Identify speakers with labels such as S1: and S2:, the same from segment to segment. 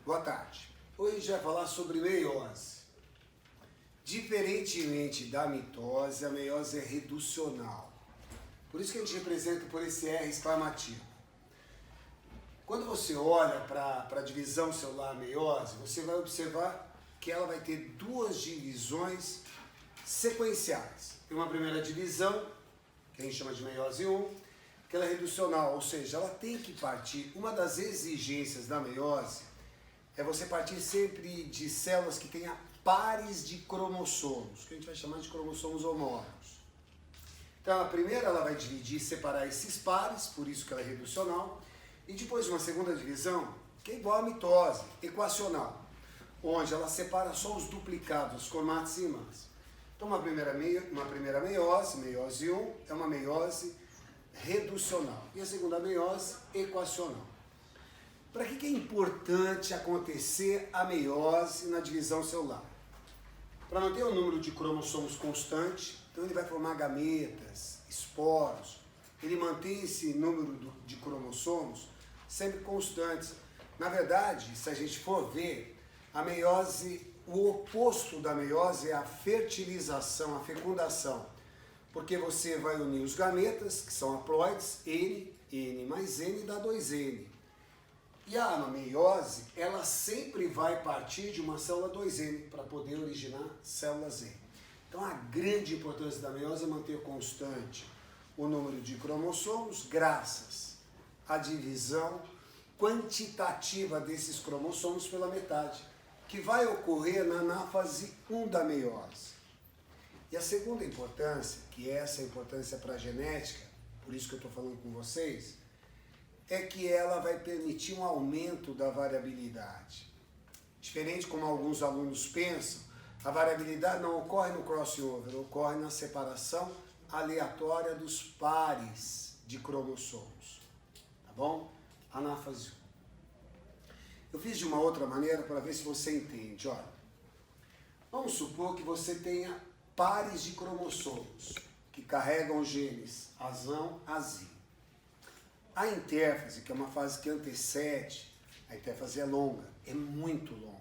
S1: Boa tarde. Hoje a gente vai falar sobre meiose. Diferentemente da mitose, a meiose é reducional. Por isso que a gente representa por esse R exclamativo. Quando você olha para a divisão celular meiose, você vai observar que ela vai ter duas divisões sequenciais. Tem uma primeira divisão, que a gente chama de meiose 1, que ela é reducional, ou seja, ela tem que partir. Uma das exigências da meiose é você partir sempre de células que tenham pares de cromossomos, que a gente vai chamar de cromossomos homólogos. Então, a primeira ela vai dividir e separar esses pares, por isso que ela é reducional, e depois uma segunda divisão, que é igual à mitose, equacional, onde ela separa só os duplicados, os cromátides e imãs. Então, uma primeira meiose, meiose 1, é uma meiose reducional, e a segunda meiose, equacional. Para que é importante acontecer a meiose na divisão celular? Para manter o número de cromossomos constante, então ele vai formar gametas, esporos, ele mantém esse número de cromossomos sempre constantes. Na verdade, se a gente for ver, a meiose, o oposto da meiose é a fertilização, a fecundação, porque você vai unir os gametas, que são haploides, N mais N dá 2N. E a meiose, ela sempre vai partir de uma célula 2N para poder originar células N. Então a grande importância da meiose é manter constante o número de cromossomos graças à divisão quantitativa desses cromossomos pela metade, que vai ocorrer na anáfase 1 da meiose. E a segunda importância, que é essa importância para a genética, por isso que eu estou falando com vocês, é que ela vai permitir um aumento da variabilidade. Diferente como alguns alunos pensam, a variabilidade não ocorre no crossover, ocorre na separação aleatória dos pares de cromossomos. Tá bom? Anáfase 1. Eu fiz de uma outra maneira para ver se você entende. Olha, vamos supor que você tenha pares de cromossomos que carregam genes azão, azim. A intérfase, que é uma fase que antecede, a intérfase é longa, é muito longa,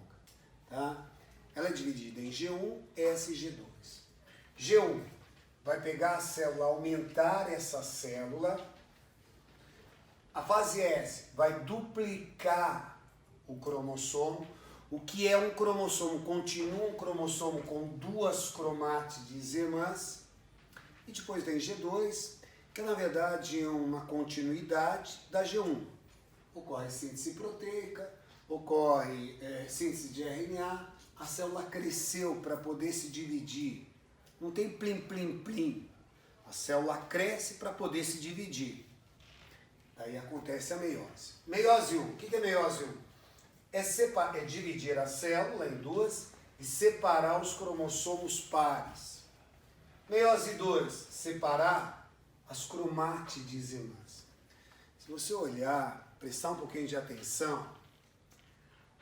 S1: tá? Ela é dividida em G1, S e G2. G1 vai pegar a célula, aumentar essa célula. A fase S vai duplicar o cromossomo. O que é um cromossomo? Continua um cromossomo com duas cromátides irmãs. E depois tem G2, que na verdade é uma continuidade da G1. Ocorre síntese proteica, ocorre síntese de RNA, a célula cresceu para poder se dividir. Não tem plim, plim, plim. A célula cresce para poder se dividir. Daí acontece a meiose. Meiose 1. O que é meiose 1? É dividir a célula em duas e separar os cromossomos pares. Meiose 2, separar as cromátides irmãs. Se você olhar, prestar um pouquinho de atenção,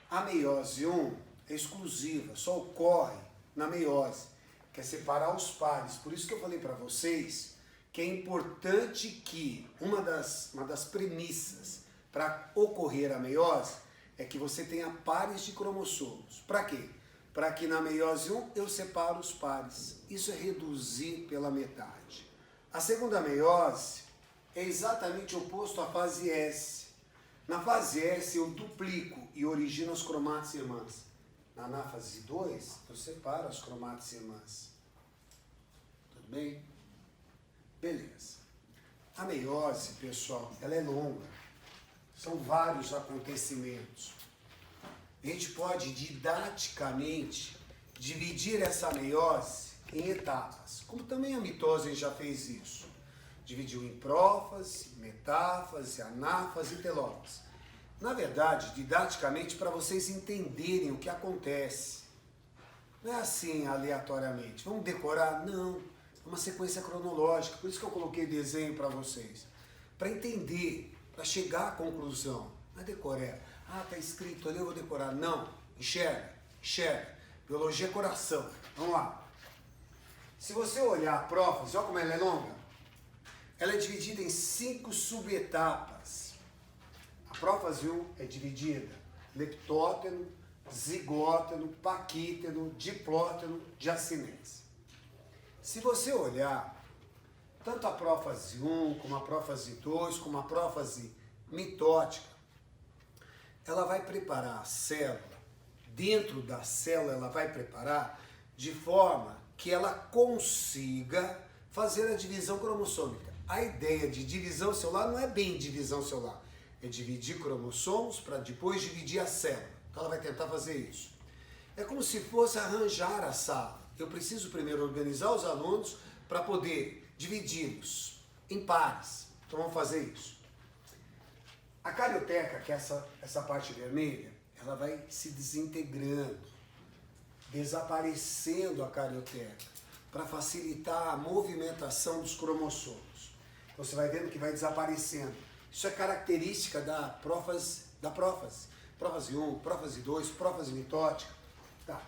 S1: a meiose 1 é exclusiva, só ocorre na meiose, que é separar os pares. Por isso que eu falei para vocês que é importante que uma das premissas para ocorrer a meiose é que você tenha pares de cromossomos. Para quê? Para que na meiose 1 eu separo os pares. Isso é reduzir pela metade. A segunda meiose é exatamente oposto à fase S. Na fase S eu duplico e origino as cromátides irmãs. Na fase 2 eu separo as cromátides irmãs. Tudo bem? Beleza. A meiose, pessoal, ela é longa. São vários acontecimentos. A gente pode didaticamente dividir essa meiose em etapas, como também a mitose a gente já fez isso. Dividiu em prófase, metáfase, anáfase e telófase. Na verdade, didaticamente, para vocês entenderem o que acontece. Não é assim aleatoriamente. Vamos decorar? Não. É uma sequência cronológica. Por isso que eu coloquei desenho para vocês. Para entender, para chegar à conclusão. Não é decorar. Ah, tá escrito ali, eu vou decorar. Não, enxerga. Biologia é coração. Vamos lá. Se você olhar a prófase, olha como ela é longa. Ela é dividida em 5 subetapas. A prófase 1 é dividida leptóteno, zigóteno, paquíteno, diplóteno, diacinese. Se você olhar tanto a prófase 1, como a prófase 2, como a prófase mitótica, ela vai preparar a célula, dentro da célula ela vai preparar de forma que ela consiga fazer a divisão cromossômica. A ideia de divisão celular não é bem divisão celular, é dividir cromossomos para depois dividir a célula. Então ela vai tentar fazer isso. É como se fosse arranjar a sala. Eu preciso primeiro organizar os alunos para poder dividi-los em pares. Então vamos fazer isso. A carioteca, que é essa parte vermelha, ela vai se desintegrando, desaparecendo a carioteca, para facilitar a movimentação dos cromossomos. Então você vai vendo que vai desaparecendo. Isso é característica da prófase. Prófase 1, prófase 2, prófase mitótica. Tá.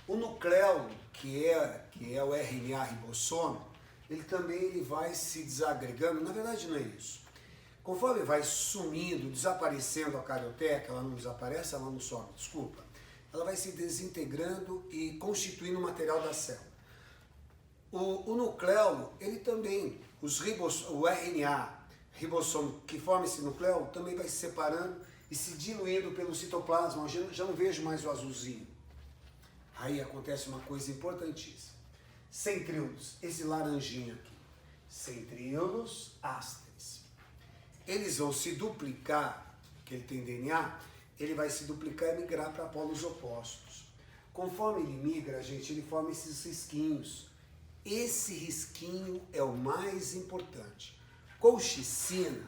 S1: O nucleolo, que é o RNA ribossoma, ele vai se desagregando. Na verdade não é isso. Conforme vai sumindo, desaparecendo a carioteca, ela não desaparece, ela não some, desculpa. Ela vai se desintegrando e constituindo o material da célula. O nucleolo, ele também, o RNA ribossomo que forma esse nucleolo, também vai se separando e se diluindo pelo citoplasma. Eu já não vejo mais o azulzinho. Aí acontece uma coisa importantíssima. Centríolos, esse laranjinha aqui. Centríolos ásteres. Eles vão se duplicar, que ele tem DNA, ele vai se duplicar e migrar para polos opostos. Conforme ele migra, gente, ele forma esses risquinhos. Esse risquinho é o mais importante. Colchicina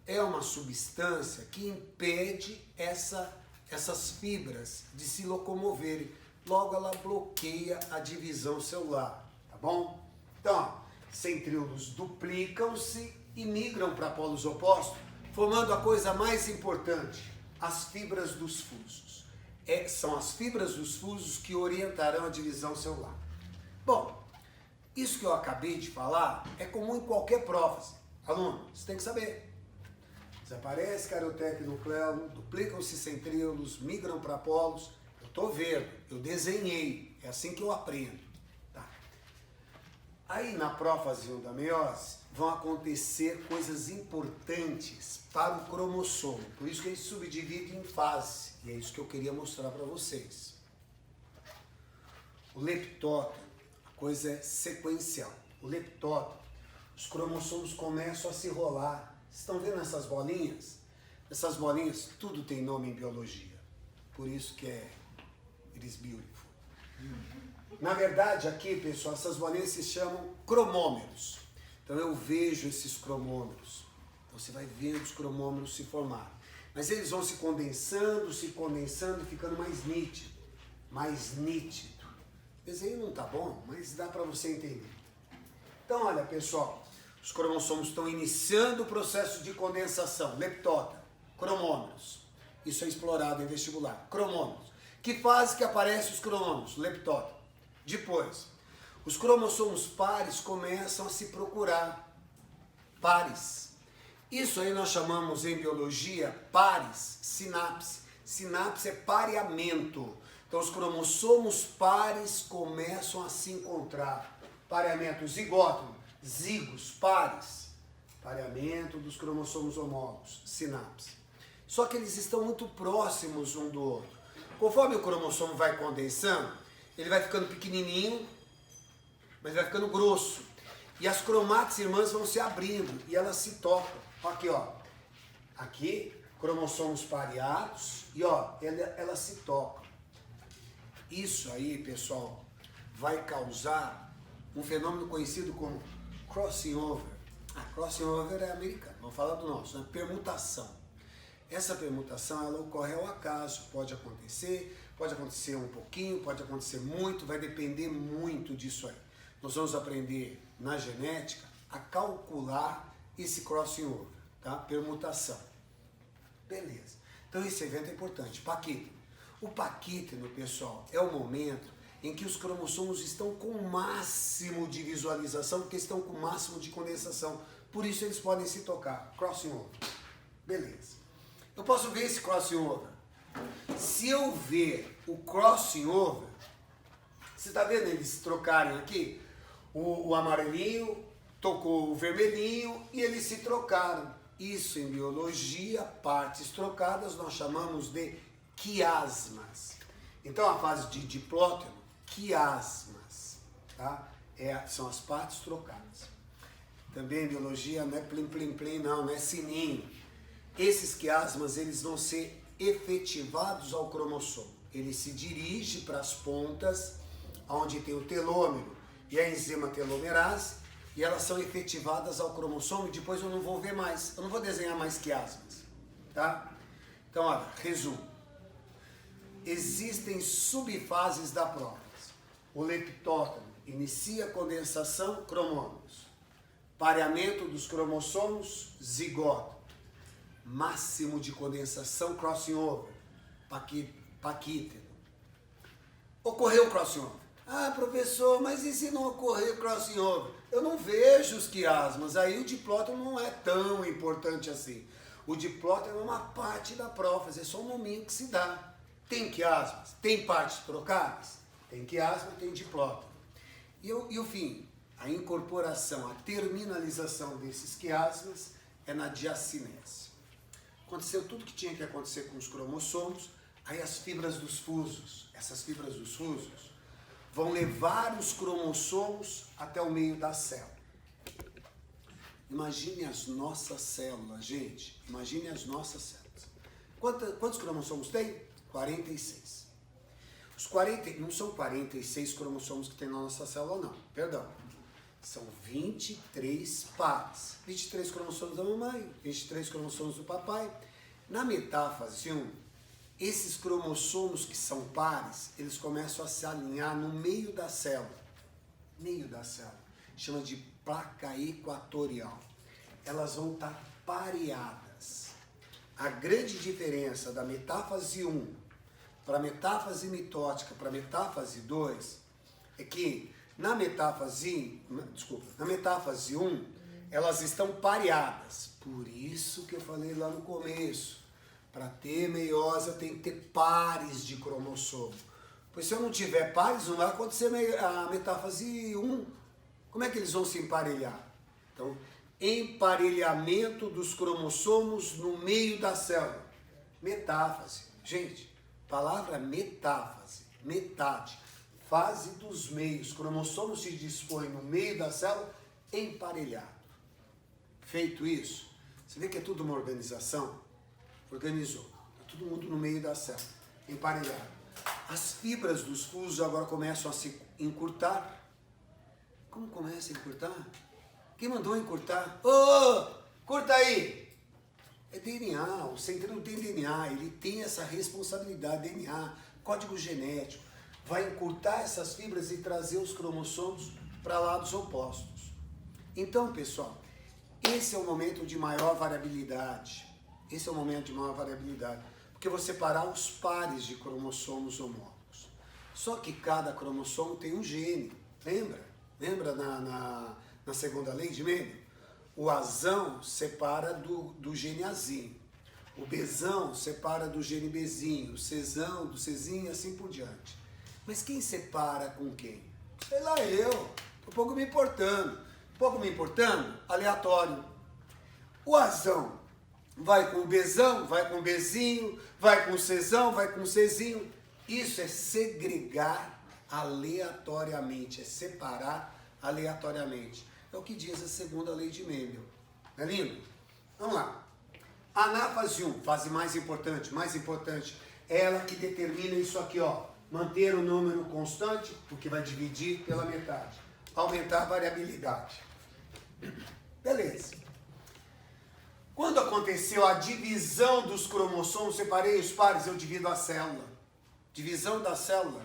S1: é uma substância que impede essas fibras de se locomoverem. Logo, ela bloqueia a divisão celular, tá bom? Então, centríolos duplicam-se e migram para polos opostos, formando a coisa mais importante, as fibras dos fusos. São as fibras dos fusos que orientarão a divisão celular. Bom, isso que eu acabei de falar é comum em qualquer prófase. Aluno, você tem que saber. Desaparece carioteca e nucleolo, duplicam-se centríolos, migram para polos. Eu estou vendo, eu desenhei, é assim que eu aprendo. Tá. Aí na prófase 1 da meiose vão acontecer coisas importantes para o cromossomo. Por isso que ele subdivide em fases. E é isso que eu queria mostrar para vocês. O leptóteno, a coisa é sequencial. O leptóteno, os cromossomos começam a se rolar. Vocês estão vendo essas bolinhas? Essas bolinhas, tudo tem nome em biologia. Por isso que it is beautiful. Na verdade, aqui, pessoal, essas bolinhas se chamam cromômeros. Então eu vejo esses cromômeros. Então você vai vendo os cromômeros se formar. Mas eles vão se condensando, ficando mais nítido. Mais nítido. O desenho não tá bom, mas dá para você entender. Então, olha, pessoal, os cromossomos estão iniciando o processo de condensação. Leptóteno, cromômeros. Isso é explorado em vestibular. Cromômeros. Que fase que aparecem os cromômeros? Leptóteno. Depois, os cromossomos pares começam a se procurar. Pares. Isso aí nós chamamos em biologia pares, sinapse. Sinapse é pareamento. Então os cromossomos pares começam a se encontrar. Pareamento zigótono, zigos, pares. Pareamento dos cromossomos homólogos, sinapse. Só que eles estão muito próximos um do outro. Conforme o cromossomo vai condensando, ele vai ficando pequenininho, mas vai ficando grosso. E as cromátides irmãs vão se abrindo e elas se tocam. Aqui, ó. Aqui, cromossomos pareados e, ó, elas se tocam. Isso aí, pessoal, vai causar um fenômeno conhecido como crossing over. Crossing over é americano, vamos falar do nosso, né? Permutação. Essa permutação, ela ocorre ao acaso, pode acontecer um pouquinho, pode acontecer muito, vai depender muito disso aí. Nós vamos aprender na genética a calcular esse crossing over, tá? Permutação. Beleza. Então esse evento é importante, paquítono. O paquítono, pessoal, é o momento em que os cromossomos estão com o máximo de visualização, porque estão com o máximo de condensação. Por isso eles podem se tocar. Crossing over. Beleza. Eu posso ver esse crossing over. Se eu ver o crossing over, você está vendo eles trocarem aqui? O amarelinho tocou o vermelhinho e eles se trocaram. Isso em biologia, partes trocadas, nós chamamos de quiasmas. Então a fase de diplóteno, quiasmas, tá? São as partes trocadas. Também em biologia não é plim plim plim, não é sininho. Esses quiasmas, eles vão ser efetivados ao cromossomo. Ele se dirige para as pontas, onde tem o telômero e a enzima telomerase, e elas são efetivadas ao cromossomo e depois eu não vou ver mais, eu não vou desenhar mais quiasmas, tá? Então, olha, resumo. Existem subfases da prótese. O leptótomo inicia a condensação, cromômeros. Pareamento dos cromossomos, zigoto. Máximo de condensação, crossing over, paquítono. Ocorreu o crossing over. Ah, professor, mas e se não ocorrer crossing over? Eu não vejo os quiasmas, aí o diplóteno não é tão importante assim. O diplóteno é uma parte da prófase, é só um nominho que se dá. Tem quiasmas? Tem partes trocadas? Tem quiasma, tem diplóteno. E o fim, a incorporação, a terminalização desses quiasmas é na diacinese. Aconteceu tudo que tinha que acontecer com os cromossomos, aí as fibras dos fusos, essas fibras dos fusos, vão levar os cromossomos até o meio da célula. Imagine as nossas células, gente. Imagine as nossas células. Quantos cromossomos tem? 46. Não são 46 cromossomos que tem na nossa célula, não. Perdão. São 23 pares. 23 cromossomos da mamãe, 23 cromossomos do papai. Na metáfase 1, esses cromossomos que são pares, eles começam a se alinhar no meio da célula. Meio da célula. Chama de placa equatorial. Elas vão estar pareadas. A grande diferença da metáfase 1 para a metáfase mitótica para a metáfase 2 é que na metáfase 1, elas estão pareadas. Por isso que eu falei lá no começo. Para ter meiose, eu tenho que ter pares de cromossomo. Pois se eu não tiver pares, não vai acontecer a metáfase 1. Como é que eles vão se emparelhar? Então, emparelhamento dos cromossomos no meio da célula. Metáfase. Gente, palavra metáfase. Metade. Fase dos meios. Cromossomos se dispõem no meio da célula, emparelhado. Feito isso, você vê que é tudo uma organização? Organizou. Tá todo mundo no meio da célula, emparelhado. As fibras dos fusos agora começam a se encurtar. Como começa a encurtar? Quem mandou encurtar? Ô, curta aí! É DNA, o centrino tem DNA, ele tem essa responsabilidade, DNA, código genético. Vai encurtar essas fibras e trazer os cromossomos para lados opostos. Então, pessoal, esse é o momento de maior variabilidade. Esse é o momento de maior variabilidade. Porque eu vou separar os pares de cromossomos homólogos. Só que cada cromossomo tem um gene. Lembra? Lembra na segunda lei de Mendel? O Azão separa do gene Azinho. O Bzão separa do gene Bzinho. O Czão do Czinho e assim por diante. Mas quem separa com quem? Sei lá eu. Tô pouco me importando. Pouco me importando? Aleatório. O Azão vai com o Bzão, vai com o Bzinho, vai com o Czão, vai com o Czinho. Isso é segregar aleatoriamente, é separar aleatoriamente. É o que diz a segunda lei de Mendel. Não é lindo? Vamos lá. Anáfase 1, fase mais importante, é ela que determina isso aqui, ó. Manter o número constante, porque vai dividir pela metade. Aumentar a variabilidade. Beleza. Quando aconteceu a divisão dos cromossomos, separei os pares, eu divido a célula. Divisão da célula,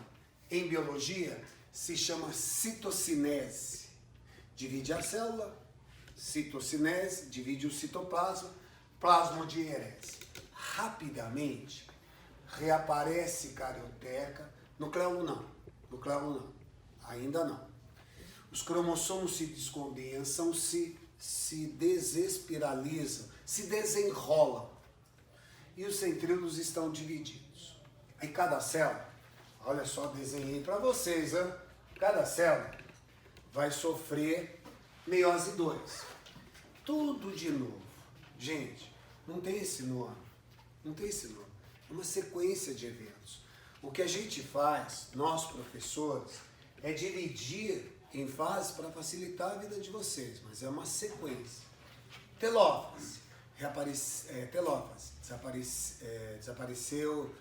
S1: em biologia, se chama citocinese. Divide a célula, citocinese, divide o citoplasma, plasmodiérese. rapidamente, reaparece carioteca, núcleo 1 não, núcleo 1 não, ainda não. Os cromossomos se descondensam, se desespiralizam, se desenrolam e os centríolos estão divididos. Aí cada célula, olha só, desenhei para vocês, hein? Cada célula vai sofrer meiose 2. Tudo de novo. Gente, não tem esse nome. Não tem esse nome. É uma sequência de eventos. O que a gente faz, nós professores, é dividir em fases para facilitar a vida de vocês, mas é uma sequência. Telófase. Telófase. Desapareceu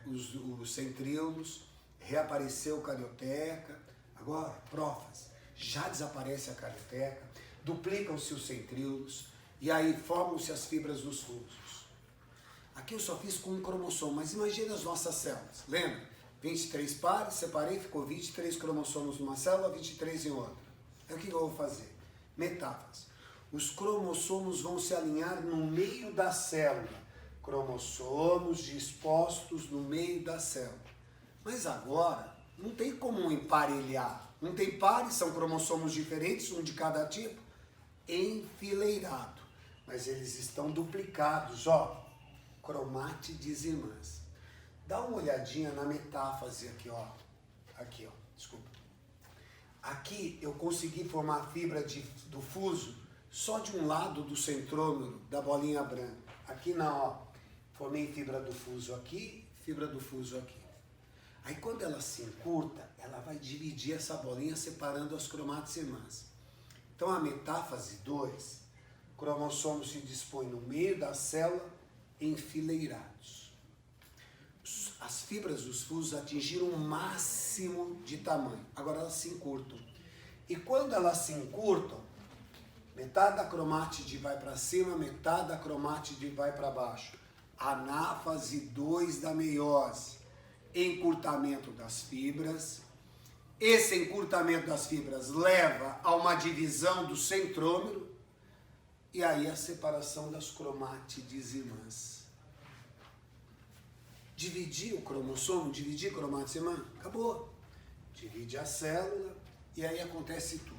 S1: os centríolos, reapareceu carioteca. Agora, prófase. Já desaparece a carioteca, duplicam-se os centríolos e aí formam-se as fibras dos fusos. Aqui eu só fiz com um cromossomo, mas imagine as nossas células. Lembra? 23 pares, separei, ficou 23 cromossomos numa célula, 23 em outra. Então o que eu vou fazer? Metáfase. Os cromossomos vão se alinhar no meio da célula. Cromossomos dispostos no meio da célula. Mas agora, não tem como emparelhar. Não tem pares, são cromossomos diferentes, um de cada tipo, enfileirado. Mas eles estão duplicados, ó. Cromátides irmãs. Dá uma olhadinha na metáfase aqui, ó. Aqui, ó. Desculpa. Aqui eu consegui formar a fibra do fuso só de um lado do centrômero da bolinha branca. Aqui não, ó. Formei fibra do fuso aqui, fibra do fuso aqui. Aí quando ela se encurta, ela vai dividir essa bolinha separando as cromátides irmãs. Então a metáfase 2, cromossomos se dispõem no meio da célula enfileirados. As fibras dos fusos atingiram o máximo de tamanho. Agora elas se encurtam. E quando elas se encurtam, metade da cromátide vai para cima, metade da cromátide vai para baixo. Anáfase 2 da meiose. Encurtamento das fibras. Esse encurtamento das fibras leva a uma divisão do centrômero e aí a separação das cromátides irmãs. Dividir o cromossomo, dividir cromátides irmãs, acabou. Divide a célula e aí acontece tudo.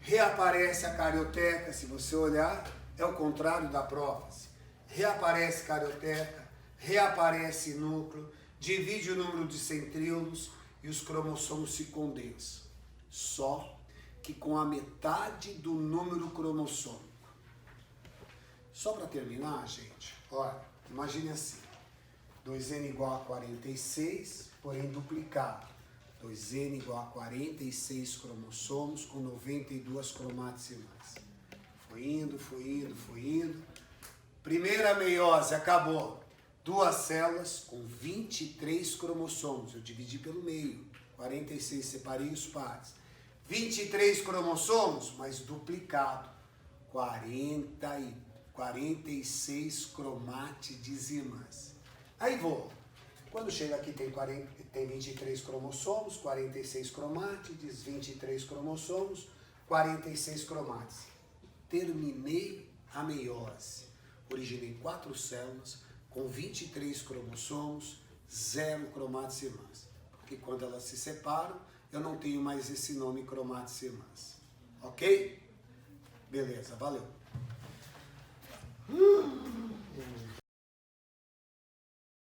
S1: Reaparece a carioteca, se você olhar, é o contrário da prófase. Reaparece carioteca, reaparece núcleo, divide o número de centríolos e os cromossomos se condensam. Só que com a metade do número cromossômico. Só para terminar, gente, olha, imagine assim. 2n igual a 46, porém duplicado. 2n igual a 46 cromossomos com 92 cromátides irmãs. Foi indo, foi indo, foi indo. Primeira meiose, acabou. 2 células com 23 cromossomos. Eu dividi pelo meio. 46, separei os pares. 23 cromossomos, mas duplicado. 46 cromátides irmãs. Aí vou. Quando chega aqui tem 23 cromossomos, 46 cromátides, 23 cromossomos, 46 cromátides. Terminei a meiose. Originei 4 células com 23 cromossomos, 0 cromátides irmãs. Porque quando elas se separam, eu não tenho mais esse nome cromátides irmãs. Ok? Beleza, valeu.